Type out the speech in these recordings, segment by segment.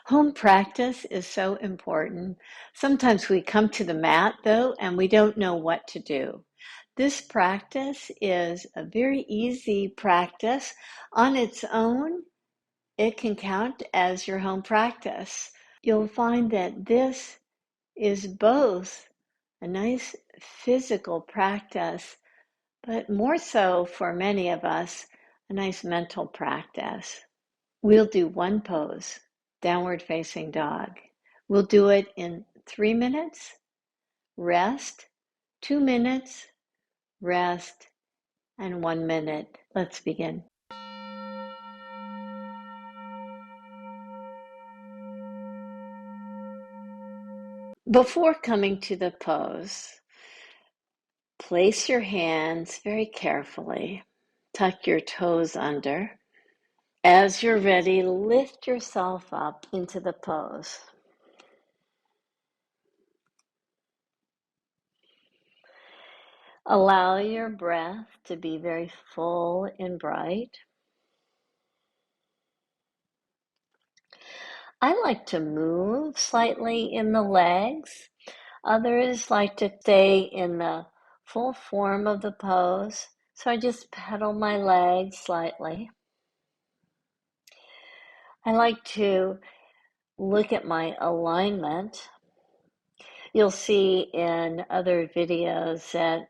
Home practice is so important. Sometimes we come to the mat, though, and we don't know what to do. This practice is a very easy practice. On its own, it can count as your home practice. You'll find that this is both a nice physical practice, but more so for many of us, a nice mental practice. We'll do one pose, downward facing dog. We'll do it in 3 minutes, rest, 2 minutes, rest, and 1 minute. Let's begin. Before coming to the pose, place your hands very carefully. Tuck your toes under. As you're ready, lift yourself up into the pose. Allow your breath to be very full and bright. I like to move slightly in the legs. Others like to stay in the full form of the pose. So I just pedal my legs slightly. I like to look at my alignment. You'll see in other videos that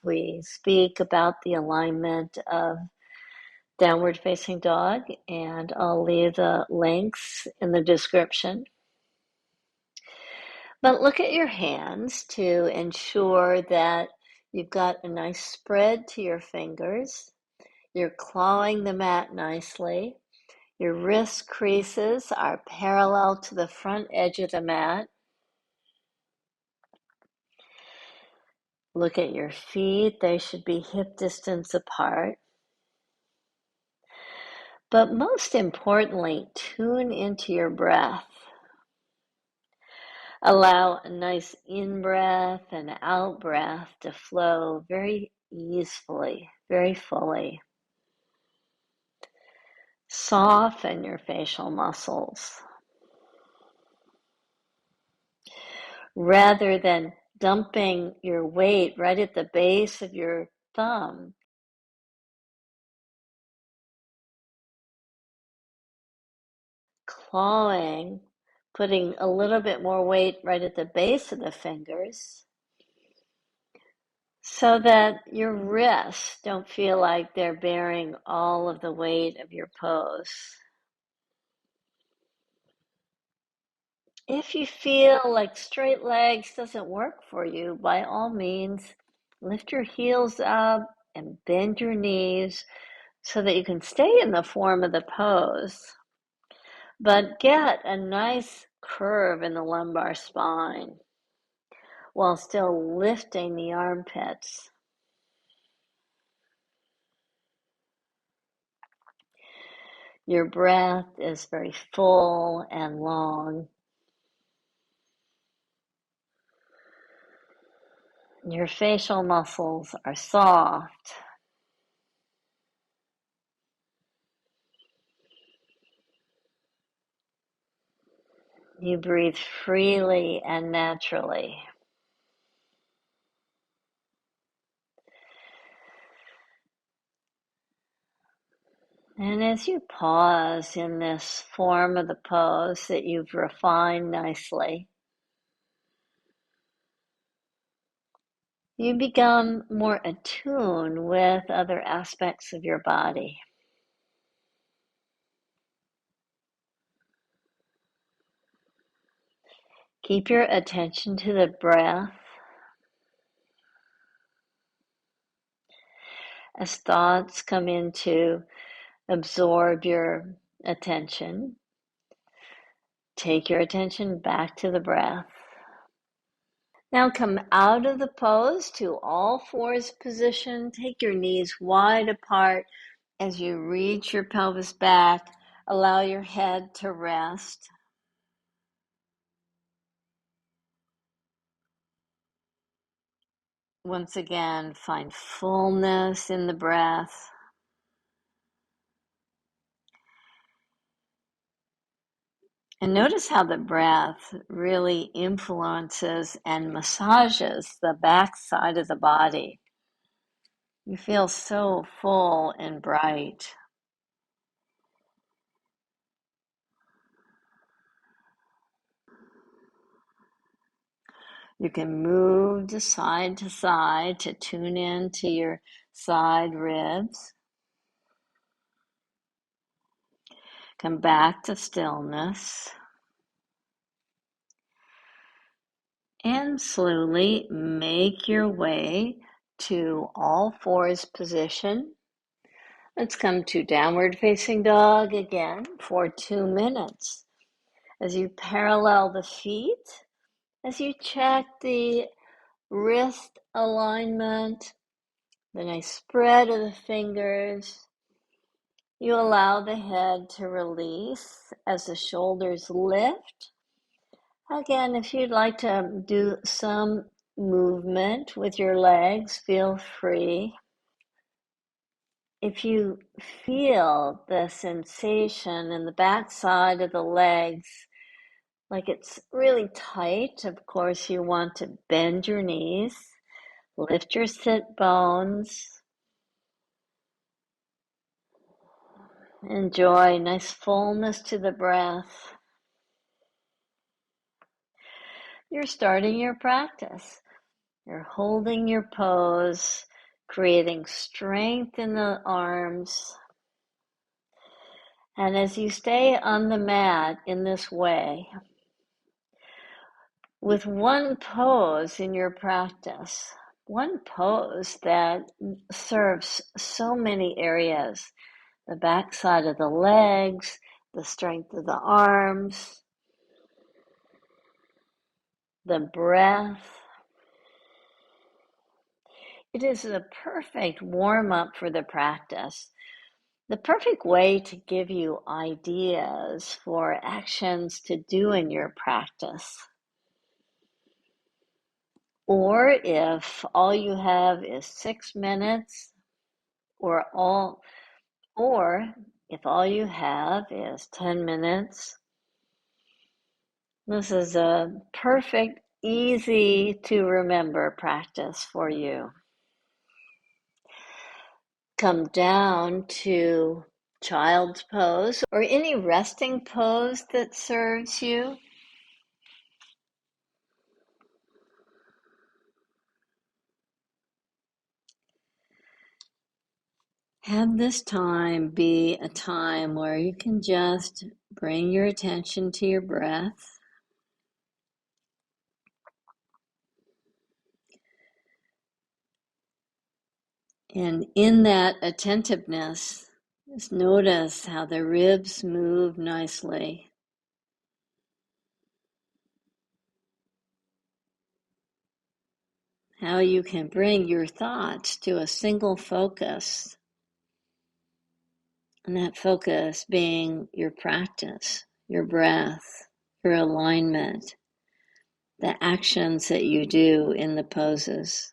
we speak about the alignment of downward facing dog, and I'll leave the links in the description. But look at your hands to ensure that you've got a nice spread to your fingers. You're clawing the mat nicely. Your wrist creases are parallel to the front edge of the mat. Look at your feet. They should be hip distance apart. But most importantly, tune into your breath. Allow a nice in-breath and out-breath to flow very easily, very fully. Soften your facial muscles. Rather than dumping your weight right at the base of your thumb, clawing, putting a little bit more weight right at the base of the fingers so that your wrists don't feel like they're bearing all of the weight of your pose. If you feel like straight legs doesn't work for you, by all means, lift your heels up and bend your knees so that you can stay in the form of the pose, but get a nice curve in the lumbar spine while still lifting the armpits. Your breath is very full and long. Your facial muscles are soft. You breathe freely and naturally. And as you pause in this form of the pose that you've refined nicely, you become more attuned with other aspects of your body. Keep your attention to the breath. As thoughts come in to absorb your attention, take your attention back to the breath. Now come out of the pose to all fours position. Take your knees wide apart as you reach your pelvis back. Allow your head to rest. Once again, find fullness in the breath. And notice how the breath really influences and massages the back side of the body. You feel so full and bright. You can move to side to tune in to your side ribs. Come back to stillness. And slowly make your way to all fours position. Let's come to downward facing dog again for 2 minutes. As you parallel the feet, as you check the wrist alignment, the nice spread of the fingers, you allow the head to release as the shoulders lift. Again, if you'd like to do some movement with your legs, feel free. If you feel the sensation in the back side of the legs, like it's really tight, of course you want to bend your knees, lift your sit bones, enjoy nice fullness to the breath. You're starting your practice. You're holding your pose, creating strength in the arms. And as you stay on the mat in this way, with one pose in your practice, one pose that serves so many areas, the backside of the legs, the strength of the arms, the breath. It is the perfect warm-up for the practice, the perfect way to give you ideas for actions to do in your practice. Or if all you have is 6 minutes, or if all you have is 10 minutes, this is a perfect, easy to remember practice for you. Come down to child's pose or any resting pose that serves you. Have this time be a time where you can just bring your attention to your breath. And in that attentiveness, just notice how the ribs move nicely. How you can bring your thoughts to a single focus. And that focus being your practice, your breath, your alignment, the actions that you do in the poses.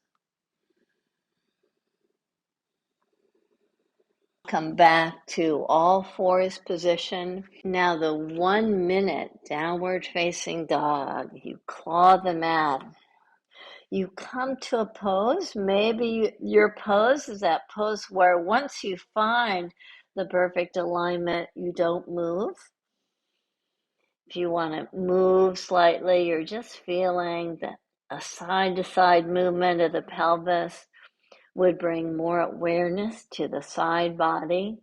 Come back to all fours position. Now the 1 minute downward facing dog. You claw the mat. You come to a pose. Maybe your pose is that pose where once you find the perfect alignment, you don't move. If you want to move slightly, you're just feeling that a side-to-side movement of the pelvis would bring more awareness to the side body.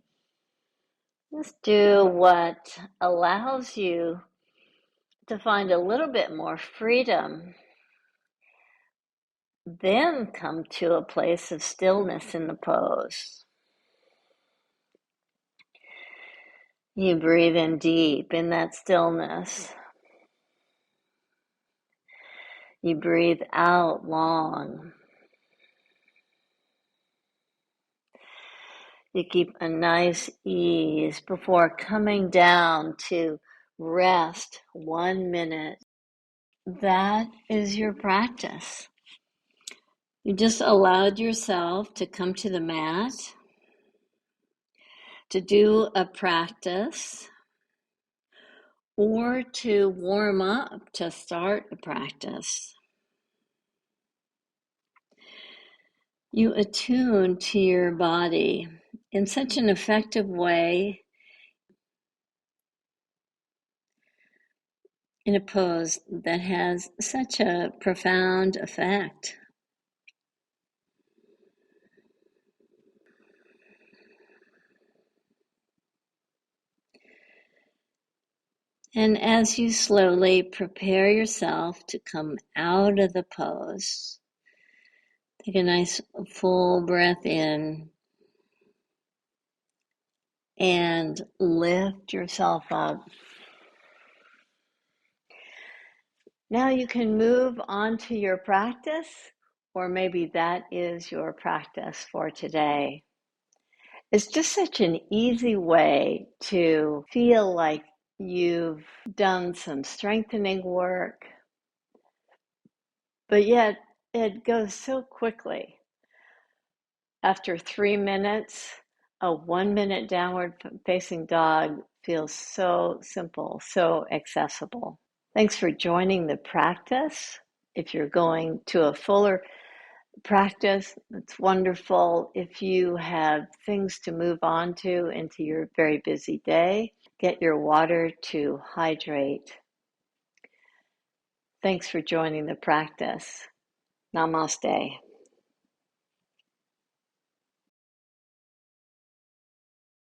Just do what allows you to find a little bit more freedom. Then come to a place of stillness in the pose. You breathe in deep in that stillness. You breathe out long. You keep a nice ease before coming down to rest 1 minute. That is your practice. You just allowed yourself to come to the mat, to do a practice, or to warm up to start a practice. You attune to your body in such an effective way in a pose that has such a profound effect. And as you slowly prepare yourself to come out of the pose, take a nice full breath in and lift yourself up. Now you can move on to your practice, or maybe that is your practice for today. It's just such an easy way to feel like you've done some strengthening work, but yet it goes so quickly. After 3 minutes, a 1-minute downward facing dog feels so simple, so accessible. Thanks for joining the practice. If you're going to a fuller practice, it's wonderful. If you have things to move on to into your very busy day, get your water to hydrate. Thanks for joining the practice. Namaste.